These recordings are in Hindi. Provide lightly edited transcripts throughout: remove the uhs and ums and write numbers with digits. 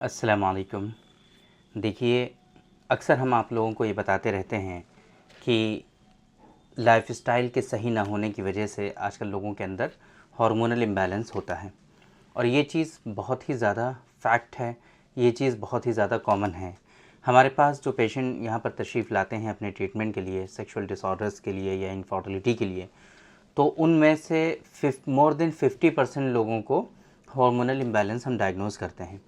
अस्सलाम वालेकुम। देखिए, अक्सर हम आप लोगों को ये बताते रहते हैं कि लाइफ़स्टाइल के सही ना होने की वजह से आजकल लोगों के अंदर हार्मोनल इम्बैलेंस होता है और ये चीज़ बहुत ही ज़्यादा फैक्ट है, ये चीज़ बहुत ही ज़्यादा कॉमन है। हमारे पास जो पेशेंट यहाँ पर तशरीफ़ लाते हैं अपने ट्रीटमेंट के लिए, सेक्सुअल डिसऑर्डर्स के लिए या इनफर्टिलिटी के लिए, तो उनमें से मोर देन 50% लोगों को हार्मोनल इम्बैलेंस हम डायग्नोज़ करते हैं।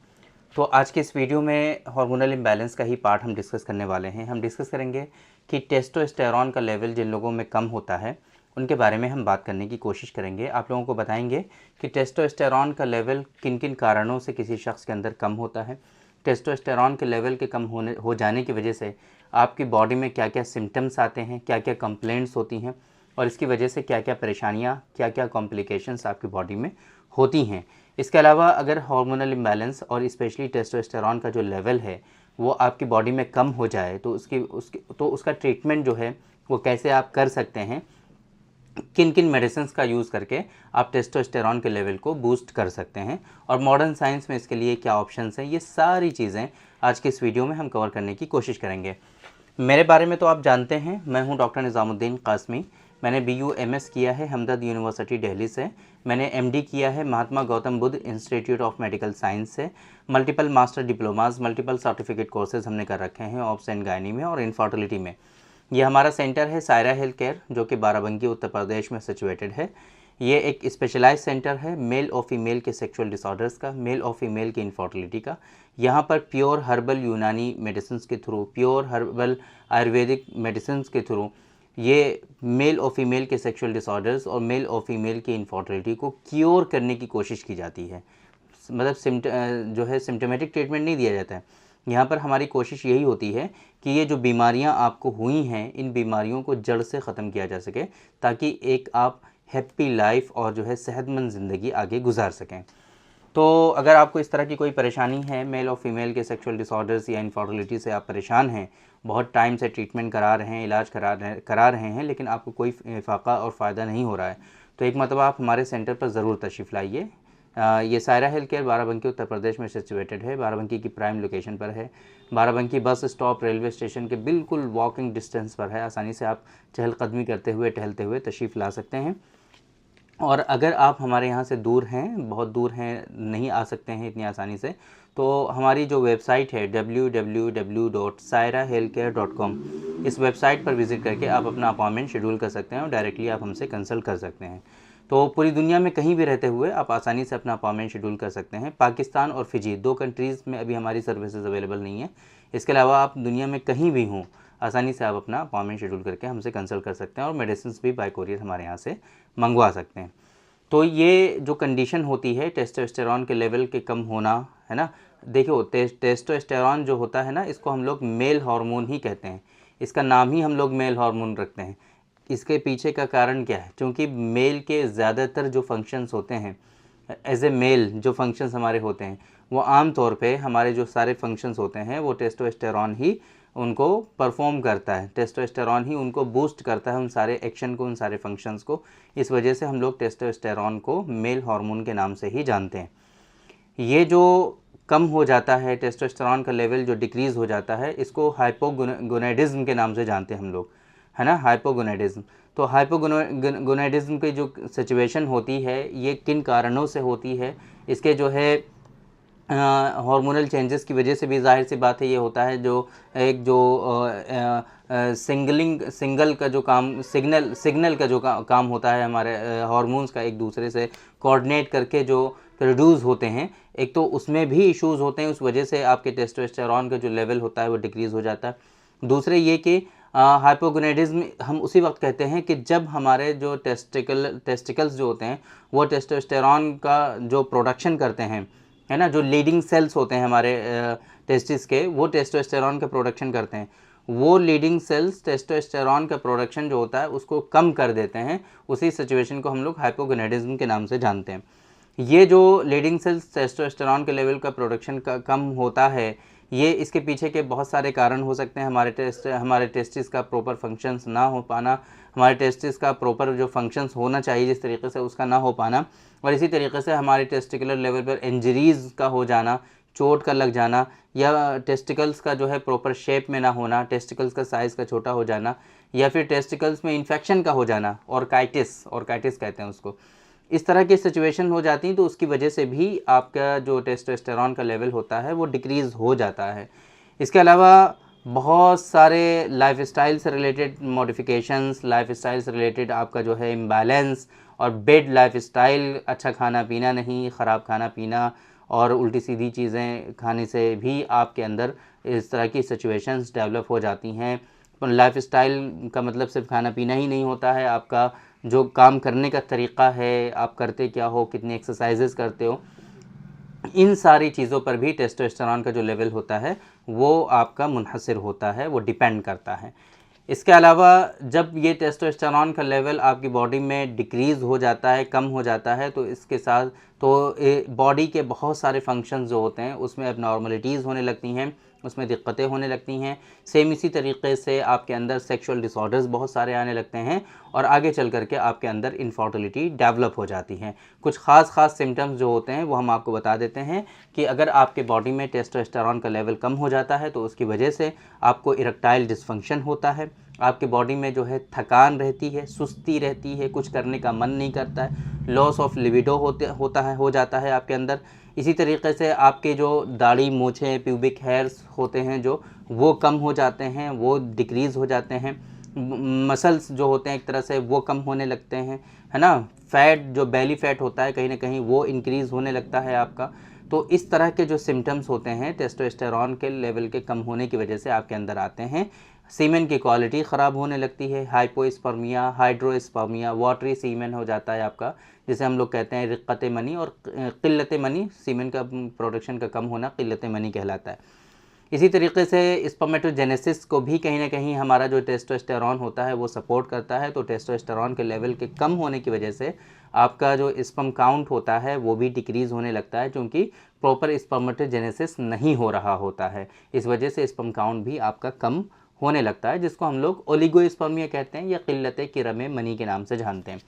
तो आज के इस वीडियो में हार्मोनल इम्बैलेंस का ही पार्ट हम डिस्कस करने वाले हैं। हम डिस्कस करेंगे कि टेस्टोस्टेरॉन का लेवल जिन लोगों में कम होता है उनके बारे में हम बात करने की कोशिश करेंगे। आप लोगों को बताएंगे कि टेस्टोस्टेरॉन का लेवल किन किन कारणों से किसी शख्स के अंदर कम होता है, टेस्टोस्टेरॉन के लेवल के कम हो जाने की वजह से आपकी बॉडी में क्या क्या सिम्टम्स आते हैं, क्या क्या कंप्लेंट्स होती हैं और इसकी वजह से क्या क्या परेशानियाँ, क्या क्या कॉम्प्लिकेशंस आपकी बॉडी में होती हैं। इसके अलावा अगर हार्मोनल इम्बैलेंस और स्पेशली टेस्टोस्टेरॉन का जो लेवल है वो आपकी बॉडी में कम हो जाए तो उसका ट्रीटमेंट जो है वो कैसे आप कर सकते हैं, किन किन मेडिसिन का यूज़ करके आप टेस्टोस्टेरॉन के लेवल को बूस्ट कर सकते हैं और मॉडर्न साइंस में इसके लिए क्या ऑप्शंस हैं, ये सारी चीज़ें आज के इस वीडियो में हम कवर करने की कोशिश करेंगे। मेरे बारे में तो आप जानते हैं, मैं हूं डॉक्टर निज़ामुद्दीन कासमी। मैंने BUMS किया है हमदर्द यूनिवर्सिटी दिल्ली से। मैंने MD किया है Mahatma Gautam Buddha institute of medical science से। Multiple master diplomas, multiple certificate courses हमने कर रखे हैं ऑब्स एंड गायनी में और इनफर्टिलिटी में। ये हमारा सेंटर है सायरा हेल्थ केयर, जो कि बाराबंकी उत्तर प्रदेश में सिचुएटेड है। ये एक स्पेशलाइज सेंटर है मेल और फीमेल के सेक्सुअल डिसऑर्डर्स का, मेल और फीमेल की इनफर्टिलिटी का। यहाँ पर प्योर हर्बल यूनानी मेडिसिन के through, pure herbal Ayurvedic medicine के थ्रू ये मेल और फीमेल के सेक्सुअल डिसऑर्डर्स और मेल और फीमेल की इनफर्टिलिटी को क्योर करने की कोशिश की जाती है। मतलब जो है सिम्टोमेटिक ट्रीटमेंट नहीं दिया जाता है। यहाँ पर हमारी कोशिश यही होती है कि ये जो बीमारियाँ आपको हुई हैं इन बीमारियों को जड़ से ख़त्म किया जा सके, ताकि एक आप हैप्पी लाइफ और जो है सेहतमंद ज़िंदगी आगे गुजार सकें। तो अगर आपको इस तरह की कोई परेशानी है, मेल और फीमेल के सेक्सुअल डिसऑर्डर्स या इनफर्टिलिटी से आप परेशान हैं, बहुत टाइम से ट्रीटमेंट करा रहे हैं, इलाज करा रहे हैं, लेकिन आपको कोई फ़ायदा और फ़ायदा नहीं हो रहा है, तो एक मरतबा आप हमारे सेंटर पर ज़रूर तशरीफ़ लाइए। ये सायरा हेल्थ केयर बाराबंकी उत्तर प्रदेश में सिचुएटेड है, बाराबंकी की प्राइम लोकेशन पर है। Barabanki bus stop railway station के बिल्कुल वॉकिंग डिस्टेंस पर है। आसानी से आप चहलकदमी करते हुए, टहलते हुए तशरीफ़ ला सकते हैं। और अगर आप हमारे यहाँ से दूर हैं, बहुत दूर हैं, नहीं आ सकते हैं इतनी आसानी से, तो हमारी जो वेबसाइट है www.sairahealthcare.com, इस वेबसाइट पर विज़िट करके आप अपना अपॉइंटमेंट शेड्यूल कर सकते हैं और डायरेक्टली आप हमसे कंसल्ट कर सकते हैं। तो पूरी दुनिया में कहीं भी रहते हुए आप आसानी से अपना अपॉइंटमेंट शेड्यूल कर सकते हैं। पाकिस्तान और फिजी, 2 कंट्रीज़ में अभी हमारी सर्विसेज अवेलेबल नहीं है। इसके अलावा आप दुनिया में कहीं भी हों, आसानी से आप अपना अपॉइंटमेंट शेड्यूल करके हमसे कंसल्ट कर सकते हैं और मेडिसिन भी बाय कोरियर हमारे यहाँ से मंगवा सकते हैं। तो ये जो कंडीशन होती है टेस्टोस्टेरॉन के लेवल के कम होना, है ना, देखो टेस्टोस्टेरॉन जो होता है ना, इसको हम लोग मेल हार्मोन ही कहते हैं। इसका नाम ही हम लोग मेल हार्मोन रखते हैं। इसके पीछे का कारण क्या है? क्योंकि मेल के ज़्यादातर जो फंक्शंस होते हैं, एज ए मेल जो फंक्शंस हमारे होते हैं, वो आम तौर पे हमारे जो सारे फंक्शंस होते हैं वो टेस्टोस्टेरॉन ही उनको परफॉर्म करता है, टेस्टोस्टेरॉन ही उनको बूस्ट करता है, उन सारे एक्शन को, उन सारे फंक्शंस को। इस वजह से हम लोग टेस्टोस्टेरॉन को मेल हार्मोन के नाम से ही जानते हैं। ये जो कम हो जाता है, टेस्टोस्टेरॉन का लेवल जो डिक्रीज़ हो जाता है, इसको हाइपोगोनेडिज्म के नाम से जानते हैं हम लोग, है ना, हाइपोगोनेडिज्म। तो हाइपोगोनेडिज्म की जो सिचुएशन होती है ये किन कारणों से होती है, इसके जो है हार्मोनल चेंजेस की वजह से भी ज़ाहिर सी बात है ये होता है। जो एक जो सिंगल का जो काम, सिग्नल का जो काम होता है हमारे हार्मोन्स का एक दूसरे से कोऑर्डिनेट करके जो प्रोड्यूस होते हैं, एक तो उसमें भी इश्यूज़ होते हैं, उस वजह से आपके टेस्टोस्टेरॉन का जो लेवल होता है वो डिक्रीज़ हो जाता है। दूसरे ये कि हाइपोगोनेडिज्म हम उसी वक्त कहते हैं कि जब हमारे जो टेस्टिकल्स जो होते हैं वो टेस्टोस्टेरॉन का जो प्रोडक्शन करते हैं, है ना, जो लीडिंग सेल्स होते हैं हमारे टेस्टिस के, वो टेस्टोस्टेरॉन का प्रोडक्शन करते हैं। वो लीडिंग सेल्स टेस्टोस्टेरॉन का प्रोडक्शन जो होता है उसको कम कर देते हैं। उसी सिचुएशन को हम लोग हाइपोगोनेडिज्म के नाम से जानते हैं। ये जो लीडिंग सेल्स टेस्टोस्टेरॉन के लेवल का प्रोडक्शन का कम होता है, ये इसके पीछे के बहुत सारे कारण हो सकते हैं। हमारे टेस्टिस का प्रॉपर फंक्शंस ना हो पाना, हमारे टेस्टिस का प्रॉपर जो फंक्शंस होना चाहिए जिस तरीके से, उसका ना हो पाना, और इसी तरीके से हमारे टेस्टिकुलर लेवल पर इंजरीज़ का हो जाना, चोट का लग जाना, या टेस्टिकल्स का जो है प्रॉपर शेप में ना होना, टेस्टिकल्स का साइज़ का छोटा हो जाना, या फिर टेस्टिकल्स में इन्फेक्शन का हो जाना, ऑर्काइटिस कहते हैं उसको। इस तरह की सिचुएशन हो जाती हैं, तो उसकी वजह से भी आपका जो टेस्टोस्टेरॉन का लेवल होता है वो डिक्रीज़ हो जाता है। इसके अलावा बहुत सारे लाइफ़स्टाइल से रिलेटेड मॉडिफ़िकेशंस, लाइफ़स्टाइल से रिलेटेड आपका जो है इम्बैलेंस और बैड लाइफ़स्टाइल, अच्छा खाना-पीना नहीं, ख़राब खाना-पीना और उल्टी-सीधी चीज़ें खाने से भी आपके अंदर इस तरह की सिचुएशंस डेवलप हो जाती हैं। लाइफ़स्टाइल का मतलब सिर्फ खाना-पीना ही नहीं होता है, आपका जो काम करने का तरीक़ा है, आप करते क्या हो, कितनी एक्सरसाइज़ेस करते हो, इन सारी चीज़ों पर भी टेस्टोस्टेरॉन का जो लेवल होता है वो आपका मुनहसर होता है, वो डिपेंड करता है। इसके अलावा जब ये टेस्टोस्टेरॉन का लेवल आपकी बॉडी में डिक्रीज़ हो जाता है, कम हो जाता है, तो इसके साथ तो बॉडी के बहुत सारे फंक्शंस जो होते हैं उसमें एबनॉर्मलिटीज़ होने लगती हैं, उसमें दिक्कतें होने लगती हैं। सेम इसी तरीके से आपके अंदर सेक्सुअल डिसऑर्डर्स बहुत सारे आने लगते हैं और आगे चल कर के आपके अंदर इनफर्टिलिटी डेवलप हो जाती है। कुछ ख़ास सिम्टम्स जो होते हैं वो हम आपको बता देते हैं कि अगर आपके बॉडी में टेस्टोस्टेरॉन का लेवल कम हो जाता है तो उसकी वजह से आपको इरेक्टाइल डिसफंक्शन होता है, आपकी बॉडी में जो है थकान रहती है, सुस्ती रहती है, कुछ करने का मन नहीं करता है, लॉस ऑफ लिबिडो हो जाता है आपके अंदर। इसी तरीके से आपके जो दाढ़ी, मूछें, प्यूबिक हेयर्स होते हैं जो वो कम हो जाते हैं, वो डिक्रीज़ हो जाते हैं। मसल्स जो होते हैं एक तरह से वो कम होने लगते हैं, है ना। फ़ैट, जो बेली फ़ैट होता है कहीं ना कहीं वो इंक्रीज़ होने लगता है आपका। तो इस तरह के जो सिम्टम्स होते हैं टेस्टोस्टेरॉन के लेवल के कम होने की वजह से आपके अंदर आते हैं। सीमेन की क्वालिटी ख़राब होने लगती है, हाइपोस्पर्मिया, हाइड्रोस्पर्मिया, वाटरी सीमेन हो जाता है आपका, जिसे हम लोग कहते हैं रिक्कत मनी और क़िल्लत मनी। सीमेन का प्रोडक्शन का कम होना क़िल्लत मनी कहलाता है। इसी तरीके से स्पर्मेटोजेनेसिस को भी कहीं ना कहीं हमारा जो टेस्टोस्टेरॉन होता है वो सपोर्ट करता है। तो टेस्टोस्टेरॉन के लेवल के कम होने की वजह से आपका जो स्पर्म काउंट होता है वो भी डिक्रीज़ होने लगता है, क्योंकि प्रॉपर स्पर्मेटोजेनेसिस नहीं हो रहा होता है। इस वजह से स्पर्म काउंट भी आपका कम होने लगता है, जिसको हम लोग ओलिगोस्पर्मिया कहते हैं या क़िल्लत किरम मनी के नाम से जानते हैं।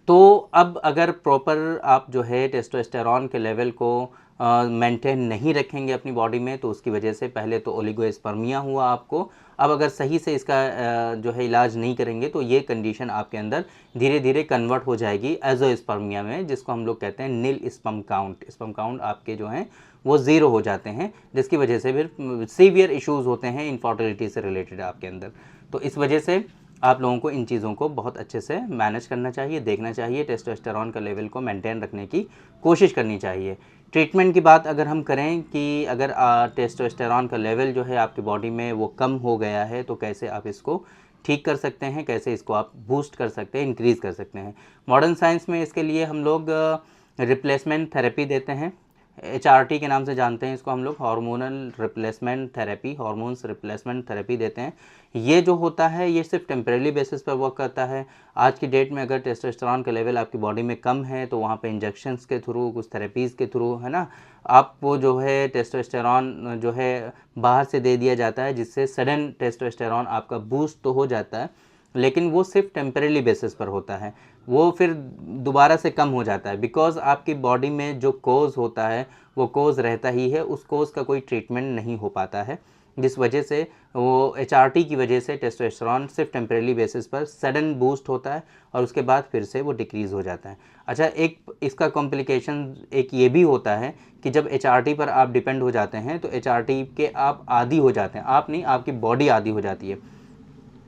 तो अब अगर प्रॉपर आप जो है टेस्टोस्टेरॉन के लेवल को मेंटेन नहीं रखेंगे अपनी बॉडी में, तो उसकी वजह से पहले तो ओलिगोस्पर्मिया हुआ आपको। अब अगर सही से इसका जो है इलाज नहीं करेंगे तो ये कंडीशन आपके अंदर धीरे धीरे कन्वर्ट हो जाएगी एजोस्पर्मिया में, जिसको हम लोग कहते हैं नील स्पर्म काउंट आपके जो हैं वो ज़ीरो हो जाते हैं, जिसकी वजह से फिर सीवियर इश्यूज़ होते हैं इनफर्टिलिटी से रिलेटेड आपके अंदर। तो इस वजह से आप लोगों को इन चीज़ों को बहुत अच्छे से मैनेज करना चाहिए, देखना चाहिए, टेस्टोस्टेरॉन का लेवल को मेंटेन रखने की कोशिश करनी चाहिए। ट्रीटमेंट की बात अगर हम करें कि अगर टेस्टोस्टेरॉन का लेवल जो है आपकी बॉडी में वो कम हो गया है, तो कैसे आप इसको ठीक कर सकते हैं, कैसे इसको आप बूस्ट कर सकते हैं, इंक्रीज़ कर सकते हैं। मॉडर्न साइंस में इसके लिए हम लोग रिप्लेसमेंट थेरेपी देते हैं, HRT के नाम से जानते हैं इसको हम लोग, hormonal replacement therapy, hormones replacement therapy देते हैं। ये जो होता है ये सिर्फ टेम्परेरी बेसिस पर वर्क करता है। आज की डेट में अगर टेस्टोस्टेरॉन का लेवल आपकी बॉडी में कम है तो वहाँ पे इंजेक्शंस के थ्रू, कुछ थेरेपीज़ के थ्रू, है ना, आपको जो है टेस्टोस्टेरॉन जो है बाहर से दे दिया जाता है, जिससे सडन टेस्टोस्टेरॉन आपका बूस्ट तो हो जाता है, लेकिन वो सिर्फ टेम्परेरी बेसिस पर होता है, वो फिर दोबारा से कम हो जाता है। बिकॉज़ आपकी बॉडी में जो कोज़ होता है वो कोज़ रहता ही है, उस कोज़ का कोई ट्रीटमेंट नहीं हो पाता है, जिस वजह से वो HRT की वजह से टेस्टोस्टेरॉन सिर्फ टेम्परेरी बेसिस पर सडन बूस्ट होता है और उसके बाद फिर से वो डिक्रीज़ हो जाता है। अच्छा, एक इसका कॉम्प्लिकेशन एक ये भी होता है कि जब HRT पर आप डिपेंड हो जाते हैं तो HRT के आप आदी हो जाते हैं, आप नहीं, आपकी बॉडी आदी हो जाती है।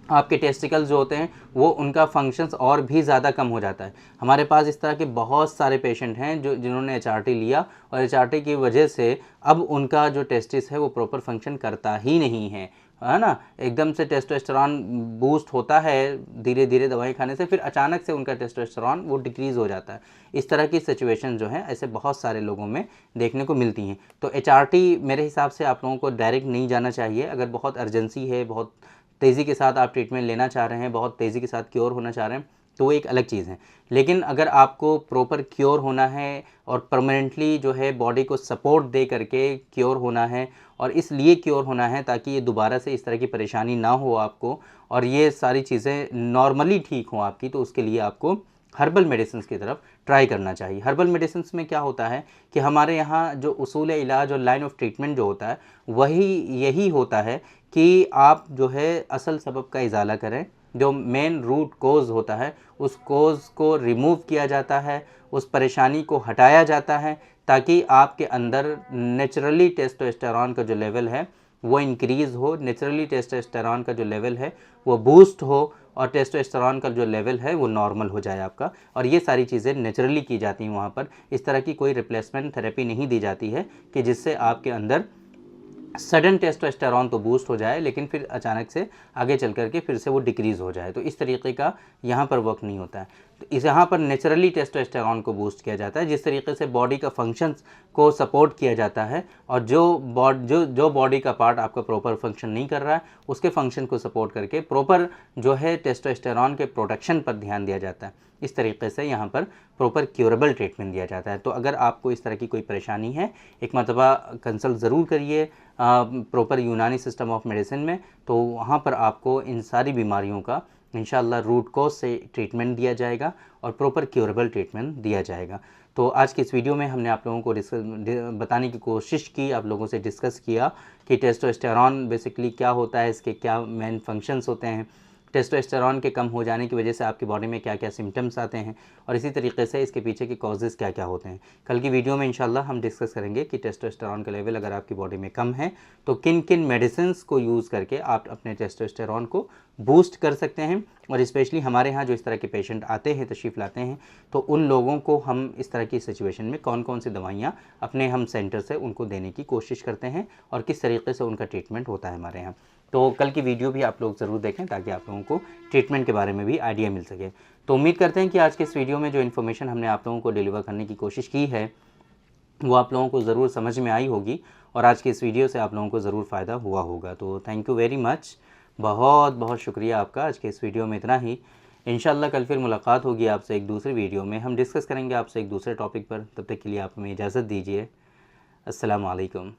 आपके टेस्टिकल्स जो होते हैं वो उनका फंक्शंस और भी ज़्यादा कम हो जाता है। हमारे पास इस तरह के बहुत सारे पेशेंट हैं जिन्होंने HRT लिया और HRT की वजह से अब उनका जो टेस्टिस है वो प्रॉपर फंक्शन करता ही नहीं है ना। एकदम से टेस्टोस्टेरॉन बूस्ट होता है धीरे धीरे दवाई खाने से, फिर अचानक से उनका टेस्टोस्टेरॉन वो डिक्रीज़ हो जाता है। इस तरह की सिचुएशन जो है ऐसे बहुत सारे लोगों में देखने को मिलती हैं। तो HRT मेरे हिसाब से आप लोगों को डायरेक्ट नहीं जाना चाहिए। अगर बहुत अर्जेंसी है, बहुत तेज़ी के साथ आप ट्रीटमेंट लेना चाह रहे हैं, बहुत तेज़ी के साथ क्योर होना चाह रहे हैं, तो वो एक अलग चीज़ है। लेकिन अगर आपको प्रॉपर क्योर होना है और परमानेंटली जो है बॉडी को सपोर्ट दे करके क्योर होना है, और इसलिए क्योर होना है ताकि ये दोबारा से इस तरह की परेशानी ना हो आपको और ये सारी चीज़ें नॉर्मली ठीक हों आपकी, तो उसके लिए आपको हर्बल मेडिसिन की तरफ ट्राई करना चाहिए। हर्बल मेडिसिन में क्या होता है कि हमारे यहाँ जो उसूल इलाज और लाइन ऑफ ट्रीटमेंट जो होता है वही यही होता है कि आप जो है असल सबब का इजाला करें, जो मेन रूट कोज़ होता है उस कोज़ को रिमूव किया जाता है, उस परेशानी को हटाया जाता है, ताकि आपके अंदर नेचुरली टेस्टोस्टेरॉन का जो लेवल है वो इंक्रीज़ हो, नेचुरली टेस्टोस्टेरॉन का जो लेवल है वो बूस्ट हो और टेस्टोस्टेरॉन का जो लेवल है वो नॉर्मल हो जाए आपका। और ये सारी चीज़ें नेचुरली की जाती हैं वहाँ पर। इस तरह की कोई रिप्लेसमेंट थेरेपी नहीं दी जाती है कि जिससे आपके अंदर सडन टेस्टोस्टेरॉन तो बूस्ट हो जाए लेकिन फिर अचानक से आगे चल कर के फिर से वो डिक्रीज़ हो जाए। तो इस तरीके का यहाँ पर वर्क नहीं होता है। तो इस यहाँ पर नेचुरली टेस्टोस्टेरॉन को बूस्ट किया जाता है, जिस तरीके से बॉडी का फंक्शंस को सपोर्ट किया जाता है और जो बॉडी का पार्ट आपका प्रॉपर फंक्शन नहीं कर रहा है उसके फंक्शन को सपोर्ट करके प्रॉपर जो है टेस्टोस्टेरॉन के प्रोटेक्शन पर ध्यान दिया जाता है। इस तरीके से यहाँ पर प्रॉपर क्यूरेबल ट्रीटमेंट दिया जाता है। तो अगर आपको इस तरह की कोई परेशानी है, एक मरतबा कंसल्ट ज़रूर करिए प्रॉपर यूनानी सिस्टम ऑफ मेडिसिन में। तो वहाँ पर आपको इन सारी बीमारियों का इंशाल्लाह रूट कॉज से ट्रीटमेंट दिया जाएगा और प्रॉपर क्यूरेबल ट्रीटमेंट दिया जाएगा। तो आज के इस वीडियो में हमने आप लोगों को बताने की कोशिश की, आप लोगों से डिस्कस किया कि टेस्टोस्टेरॉन बेसिकली क्या होता है, इसके क्या मेन फंक्शंस होते हैं, टेस्टोस्टेरॉन के कम हो जाने की वजह से आपकी बॉडी में क्या क्या सिम्टम्स आते हैं और इसी तरीके से इसके पीछे के कॉजेज़ क्या क्या होते हैं। कल की वीडियो में इंशाल्लाह हम डिस्कस करेंगे कि टेस्टोस्टेरॉन का लेवल अगर आपकी बॉडी में कम है तो किन किन मेडिसिन्स को यूज़ करके आप अपने टेस्टोस्टेरॉन को बूस्ट कर सकते हैं। और स्पेशली हमारे यहाँ जो इस तरह के पेशेंट आते हैं, तशरीफ़ लाते हैं, तो उन लोगों को हम इस तरह की सिचुएशन में कौन कौन सी दवाइयाँ अपने हम सेंटर से उनको देने की कोशिश करते हैं और किस तरीके से उनका ट्रीटमेंट होता है हमारे यहाँ। तो कल की वीडियो भी आप लोग ज़रूर देखें ताकि आप लोगों को ट्रीटमेंट के बारे में भी आइडिया मिल सके। तो उम्मीद करते हैं कि आज के इस वीडियो में जो इन्फॉर्मेशन हमने आप लोगों को डिलीवर करने की कोशिश की है वो आप लोगों को ज़रूर समझ में आई होगी और आज की इस वीडियो से आप लोगों को ज़रूर फ़ायदा हुआ होगा। तो थैंक यू वेरी मच, बहुत बहुत शुक्रिया आपका। आज के इस वीडियो में इतना ही। इंशाल्लाह कल फिर मुलाकात होगी आपसे एक दूसरी वीडियो में, हम डिस्कस करेंगे आपसे एक दूसरे टॉपिक पर। तब तक के लिए आप हमें इजाज़त दीजिए। अस्सलाम वालेकुम।